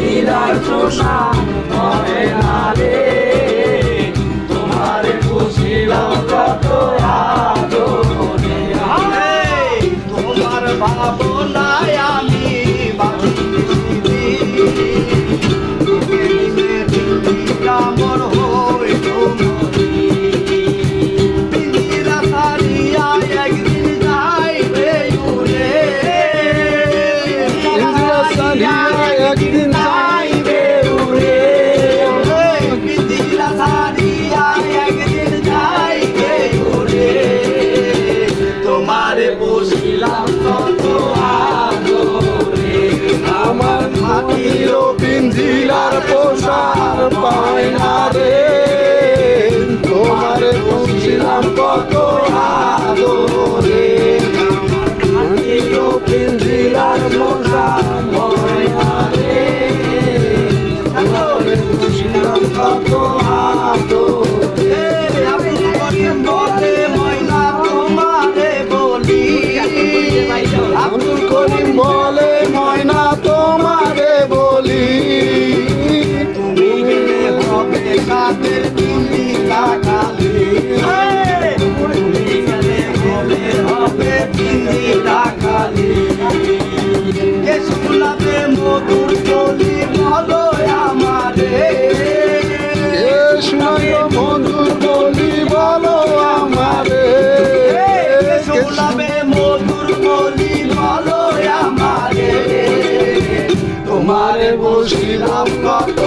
শিলার সোনা ময়না রে, তোমারে বুঝিলাম কত আদরে। তোমার ভাবনায় আমি আমার হইল পিঞ্জিরা ছাড়িয়া একদিন যাইবে উড়ে, পিঞ্জিরা ছাড়িয়া একদিন যাইবে উড়ে, পিঞ্জিরা ছাড়িয়া একদিন যাইবে উড়ে। তোমারে বসিলাম কত আদরে, আমার মাটির পিঞ্জিরার পোষার পায় না রে, তোমারে বুঝিলাম কত আদরে। মাটির পিঞ্জিরার পোষার ময়না রে, তোমারে বুঝিলাম কত আদরে। আব্দুল করিম বলে ময়না তোমারে বলি, আব্দুল করিম বলে ময়না তোমারে বলি, তুমি গেলে হবে কাদের তুমি টাকালি, তুমি গেলে হবে তুমি টাকালি। এ শুনলাতে মধুর বলি বলো আমারে, এ শুনাইও মধুর বলি বলো আমারে, শুনলাবে মধুর বলি বলো আমারে। তোমারে বসিলাম কত